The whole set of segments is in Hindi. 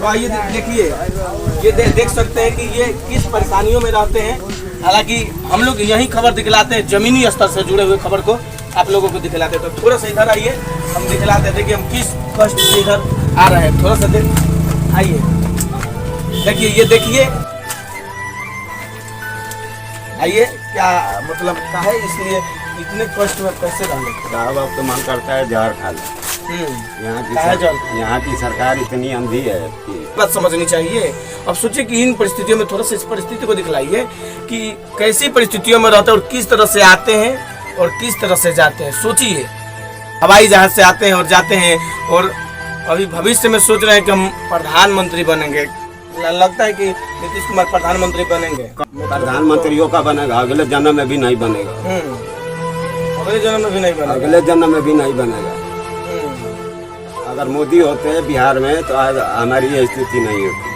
तो आइए देखिए, ये देख सकते हैं कि ये किस परेशानियों में रहते हैं। हालांकि हम लोग यही खबर दिखलाते हैं, जमीनी स्तर से जुड़े हुए खबर को आप लोगों को दिखलाते हैं। तो थोड़ा सा इधर आइए, हम दिखलाते थे कि हम किस कष्ट से इधर आ रहे हैं। थोड़ा सा आइए, देखिए, ये देखिए, आइए, क्या मतलब क्या है, इसलिए इतने कष्ट में कैसे रहने साहब। अब तो मन करता है जहर खा ले। यहाँ की सरकार इतनी अंधी है कि बात समझनी चाहिए। अब सोचिए कि इन परिस्थितियों में थोड़ा सा इस परिस्थिति को दिखलाइए कि कैसी परिस्थितियों में रहते हैं और किस तरह से आते हैं और किस तरह से जाते हैं। सोचिए, हवाई जहाज से आते हैं और जाते हैं, और अभी भविष्य में सोच रहे हैं कि हम प्रधानमंत्री बनेंगे। लगता है कि नीतीश कुमार प्रधानमंत्री बनेंगे। प्रधानमंत्रियों का बनेगा, अगले जन्म में भी नहीं बनेगा। अगले जन्म में भी नहीं बनेगा। अगले जन्म में भी नहीं बनेगा। अगर मोदी होते हैं बिहार में तो आज हमारी ये स्थिति नहीं होती।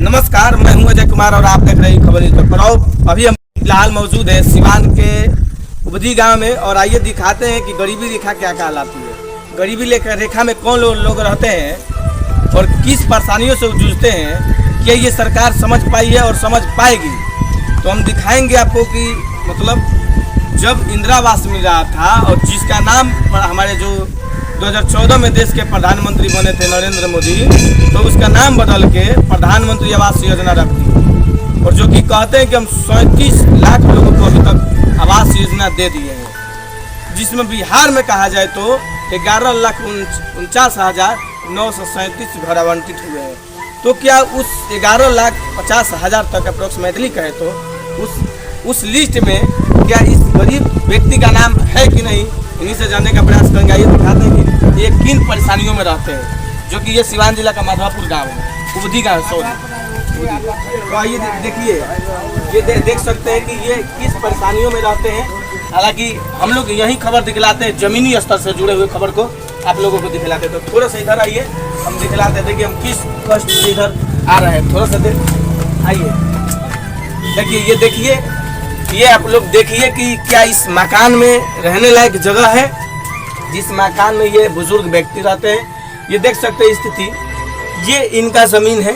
नमस्कार, मैं हूं अजय कुमार और आप देख रहे हैं खबर न्यूज़ पर। अभी हम फिलहाल मौजूद है सिवान के उबदी गांव में, और आइए दिखाते हैं कि गरीबी रेखा क्या कहलाती है। गरीबी रेखा में कौन लोग रहते हैं और किस परेशानियों से जूझते हैं, क्या ये सरकार समझ पाई है और समझ पाएगी। तो हम दिखाएंगे आपको कि मतलब जब इंदिरा आवास मिल रहा था और जिसका नाम हमारे जो 2014 में देश के प्रधानमंत्री बने थे नरेंद्र मोदी, तो उसका नाम बदल के प्रधानमंत्री आवास योजना रख दी, और जो कि कहते हैं कि हम 37 लाख लोगों को अभी तक आवास योजना दे दिए हैं, जिसमें बिहार में कहा जाए तो 11,49,937 घर आवंटित हुए हैं। तो क्या उस 11,50,000 तक अप्रोक्सीमेटली कहे तो उस लिस्ट में क्या इस गरीब व्यक्ति का नाम है कि नहीं, इन्हीं से जानने का प्रयास करेंगे। ये दिखाते हैं कि ये किन परेशानियों में रहते हैं, जो कि ये सिवान जिला का माधवापुर गांव है, उबदी गांव, सॉरी। तो आइए देखिए, ये देख सकते हैं कि ये किस परेशानियों में रहते हैं। हालांकि हम लोग यही खबर दिखलाते हैं, जमीनी स्तर से जुड़े हुए खबर को आप लोगों को दिखलाते हैं। तो थोड़ा सा इधर आइए, हम दिखलाते थे कि हम किस कष्ट से इधर आ रहे हैं। थोड़ा सा आइए, देखिए, ये देखिए, ये आप लोग देखिए कि क्या इस मकान में रहने लायक जगह है, जिस मकान में ये बुजुर्ग व्यक्ति रहते हैं। ये देख सकते हैं स्थिति, ये इनका जमीन है,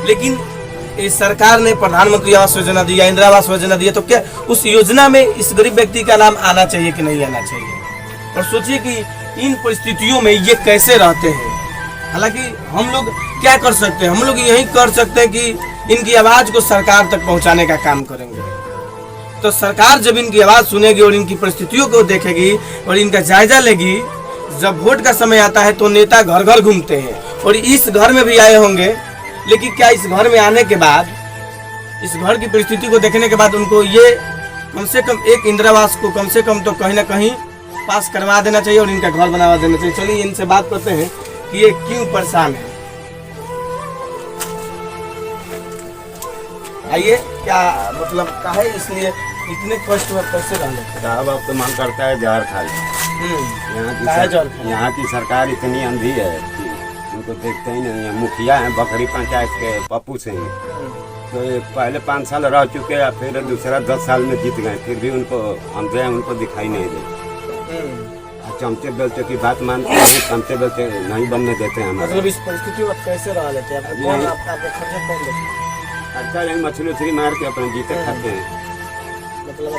लेकिन इस सरकार ने प्रधानमंत्री आवास योजना दी या इंदिरा आवास योजना दी है, तो क्या उस योजना में इस गरीब व्यक्ति का नाम आना चाहिए कि नहीं आना चाहिए। और सोचिए कि इन परिस्थितियों में ये कैसे रहते हैं। हालांकि हम लोग क्या कर सकते हैं, हम लोग यही कर सकते हैं कि इनकी आवाज को सरकार तक पहुंचाने का काम करेंगे। तो सरकार जब इनकी आवाज सुनेगी और इनकी परिस्थितियों को देखेगी और इनका जायजा लेगी, जब वोट का समय आता है तो नेता घर घर घूमते हैं, और इस घर में भी आए होंगे, लेकिन क्या इस घर में आने के बाद, इस घर की परिस्थिति को देखने के बाद उनको ये कम से कम एक इंदिरा आवास को कम से कम तो कहीं ना कहीं पास करवा देना चाहिए और इनका घर बनवा देना चाहिए। चलिए इनसे बात करते हैं कि ये क्यों परेशान है। आइए, क्या मतलब क्या है, इसलिए इतने कष्ट में कैसे रहने साहब। अब तो मन करता है जहर खा ले। यहाँ की सरकार इतनी अंधी है कि उनको देखते ही नहीं है। मुखिया है बकरी पंचायत के पप्पू सिंह, तो ये पहले 5 साल रह चुके हैं, फिर दूसरा 10 साल में जीत गए, फिर भी उनको अंधे हैं, उनको दिखाई नहीं दे। चमचे बेलचे की बात मानते हैं, चमचे बेलचे नहीं बनने देते हैं। मतलब इस परिस्थिति में कैसे रह लेते हैं? अच्छा, यही मछली उछली मार के अपने जीते खाते हैं। मतलब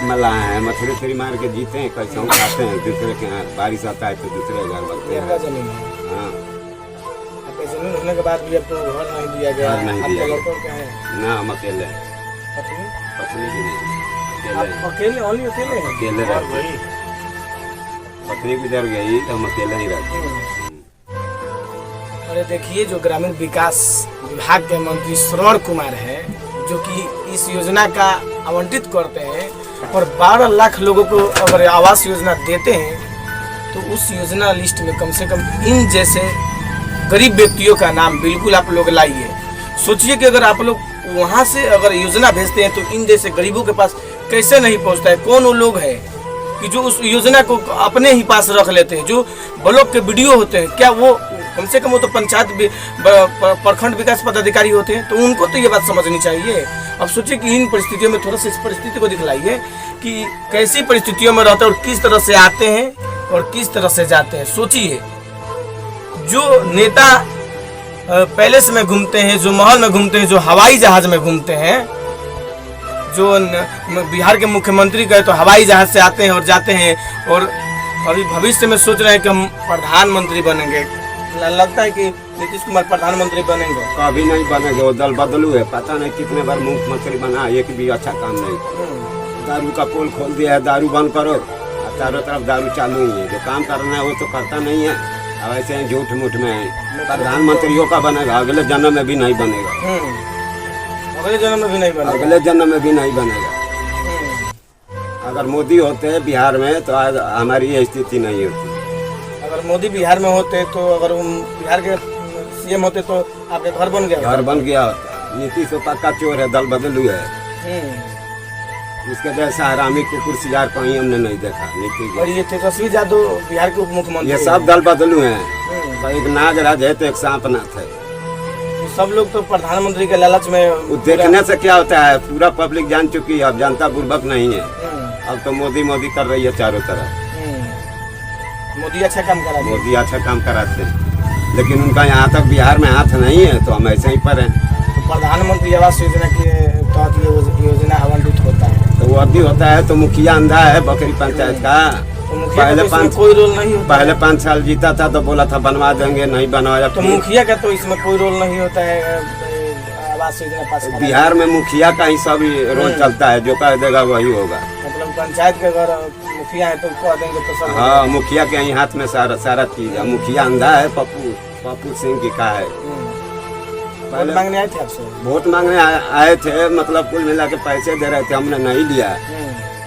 मल्लाह है, मछली उछली मार के जीते हैं, कैसे हम खाते हैं। दूसरे के यहाँ बारिश आता है तो दूसरे घर बनते हैं। हाँ, जमीन होने के बाद भी अब तो घर नहीं दिया गया। नहीं दिया गया ना, हम अकेले पत्नी भी नहीं, अकेले रहते। पत्नी गुजर गई तो हम अकेले ही रहते हैं। अरे देखिए, जो ग्रामीण विकास विभाग के मंत्री श्रवण कुमार है, जो कि इस योजना का आवंटित करते हैं और 12 लाख लोगों को अगर आवास योजना देते हैं, तो उस योजना लिस्ट में कम से कम इन जैसे गरीब व्यक्तियों का नाम बिल्कुल आप लोग लाइए। सोचिए कि अगर आप लोग वहाँ से अगर योजना भेजते हैं तो इन जैसे गरीबों के पास कैसे नहीं पहुँचता है। कौन वो लोग हैं कि जो उस योजना को अपने ही पास रख लेते हैं। जो ब्लॉक के वीडियो होते हैं, क्या वो कम से कम वो तो पंचायत प्रखंड विकास पदाधिकारी होते हैं, तो उनको तो ये बात समझनी चाहिए। अब सोचिए कि इन परिस्थितियों में थोड़ा सा इस परिस्थिति को दिखलाइए कि कैसी परिस्थितियों में रहते हैं और किस तरह से आते हैं और किस तरह से जाते हैं। सोचिए, जो नेता पैलेस में घूमते हैं, जो महल में घूमते हैं, जो हवाई जहाज में घूमते हैं, जो बिहार के मुख्यमंत्री गए तो हवाई जहाज से आते हैं और जाते हैं, और अभी भविष्य में सोच रहे हैं कि हम प्रधानमंत्री बनेंगे। लगता है कि नीतीश कुमार प्रधानमंत्री बनेंगे? कभी नहीं बनेंगे, वो दल बदलू है, पता नहीं कितने बार मुख्यमंत्री बना, एक भी अच्छा काम नहीं। दारू का पोल खोल दिया है, दारू बंद करो, चारों तरफ दारू चालू ही है। जो काम करना है वो तो करता नहीं है, अब ऐसे ही झूठ मूठ में है। प्रधानमंत्रियों का बनेगा, अगले जन्म में भी नहीं बनेगा। अगले जन्म में भी नहीं बनेगा, अगले जन्म में भी नहीं बनेगा। अगर मोदी होते बिहार में तो आज हमारी ये स्थिति नहीं होती। अगर मोदी बिहार में होते तो, अगर बिहार के सीएम होते तो आपके घर बन गया, घर बन गया होता। नीतीश तो पक्का चोर है, दल बदलू है। उसके जैसा हरामी कुकुर सियार कहीं हमने नहीं देखा। नीतीश और ये तेजस्वी यादव बिहार के उप मुख्यमंत्री, ये सब दल बदलू हैं। तो एक नागराज है तो एक सांपनाथ है। सब लोग तो प्रधानमंत्री के लालच में, देखने से क्या होता है, पूरा पब्लिक जान चुकी है, अब जनता बुर्बक नहीं है। अब तो मोदी मोदी कर रही है चारों तरफ। मोदी अच्छा काम करा, मोदी अच्छा काम कराते हैं, लेकिन उनका यहाँ तक बिहार में हाथ नहीं है, तो हम ऐसे ही पर हैं। तो प्रधानमंत्री आवास योजना के तहत ये योजना आवंटित होता है, तो वो अभी होता है तो मुखिया अंधा है बकरी पंचायत का। पहले कोई रोल नहीं होता। पहले 5 साल जीता था तो बोला था बनवा देंगे, नहीं बनवाया। तो मुखिया का तो इसमें कोई रोल नहीं होता है आवास योजना पास करने। बिहार में मुखिया का ही सब रोल चलता है, जो कह देगा वही होगा। मतलब पंचायत के अगर मुखिया है तो कह देंगे तो सब। हाँ, मुखिया के ही हाथ में सारा चीज है। मुखिया अंधा है, पप्पू सिंह की का है। वोट मांगने आए थे आपसे? वोट मांगने आए थे, मतलब कुल मिला के पैसे दे रहे थे, हमने नहीं लिया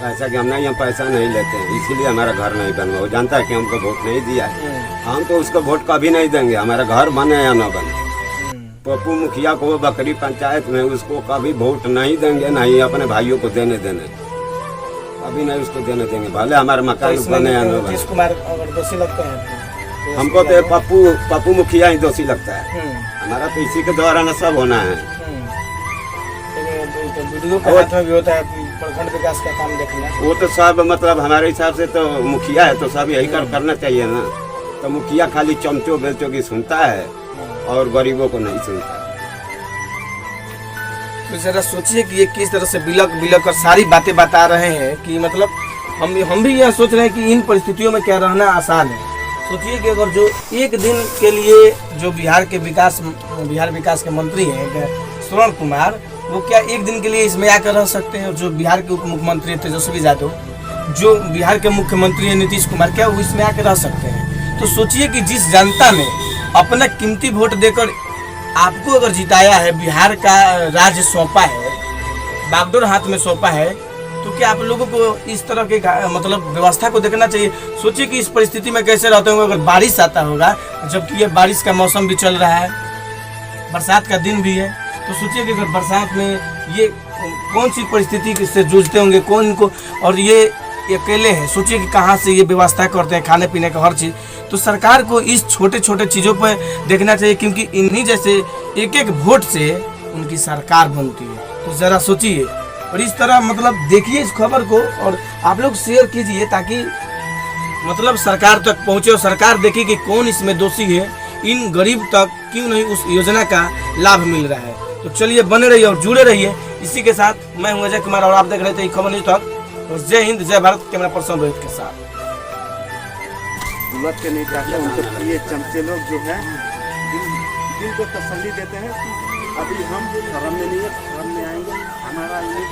पैसा, कि हम पैसा नहीं लेते हैं, इसीलिए हमारा घर नहीं बना। वो जानता है कि हमको वोट नहीं दिया है, हम तो उसको वोट कभी नहीं देंगे, हमारा घर बने या न बने। पप्पू मुखिया को बकरी पंचायत में उसको कभी वोट नहीं देंगे, नहीं अपने भाइयों को देने कभी नहीं उसको देने देंगे, भले हमारे मकान बने या न बने। नीतीश कुमार अगर दोषी लगते हैं हमको तो पप्पू मुखिया ही दोषी लगता है। हमारा तो इसी के द्वारा न सब होना है। वीडियो के हाथ में भी होता है प्रखंड विकास का काम देखना, वो तो सब मतलब हमारे हिसाब से तो मुखिया है तो सब यही करना चाहिए ना। तो मुखिया खाली चमचो बेचो की सुनता है और गरीबों को नहीं सुनता। तो जरा सोचिए कि ये किस तरह से बिलक कर सारी बातें बता रहे हैं कि मतलब हम भी यह सोच रहे हैं कि इन परिस्थितियों में क्या रहना आसान है। सोचिए कि अगर जो एक दिन के लिए जो बिहार विकास के मंत्री हैं श्रवण कुमार, वो क्या एक दिन के लिए इसमें आकर रह सकते हैं? जो बिहार के उप मुख्यमंत्री तेजस्वी यादव, जो बिहार के मुख्यमंत्री हैं नीतीश कुमार, क्या वो इसमें आकर रह सकते हैं? तो सोचिए कि जिस जनता ने अपना कीमती वोट देकर आपको अगर जिताया है, बिहार का राज्य सौंपा है, बागडोर हाथ में सौंपा है, तो क्या आप लोगों को इस तरह के मतलब व्यवस्था को देखना चाहिए। सोचिए कि इस परिस्थिति में कैसे रहते होंगे अगर बारिश आता होगा, जबकि ये बारिश का मौसम भी चल रहा है, बरसात का दिन भी है। तो सोचिए कि अगर बरसात में ये कौन सी परिस्थिति से जूझते होंगे, कौन इनको, और ये अकेले हैं। सोचिए कि कहाँ से ये व्यवस्था करते हैं खाने पीने का हर चीज़। तो सरकार को इस छोटे छोटे चीज़ों पर देखना चाहिए, क्योंकि इन्हीं जैसे एक एक वोट से उनकी सरकार बनती है। तो ज़रा सोचिए और इस तरह मतलब देखिए इस खबर को, और आप लोग शेयर कीजिए ताकि मतलब सरकार तक पहुँचे और सरकार देखे कि कौन इसमें दोषी है, इन गरीब तक क्यों नहीं उस योजना का लाभ मिल रहा है। तो चलिए बने रहिए और जुड़े रहिए। इसी के साथ मैं हूं अजय कुमार और आप देख रहे थे खबर न्यूज़ तक। और जय हिंद, जय भारत। कैमरा पर्सन रोहित के साथ। के नहीं चाहते उनको ये चमचे लोग जो है दिल को तसल्ली देते हैं। अभी हम शर्म में नहीं है, शर्म में आएंगे हमारा ये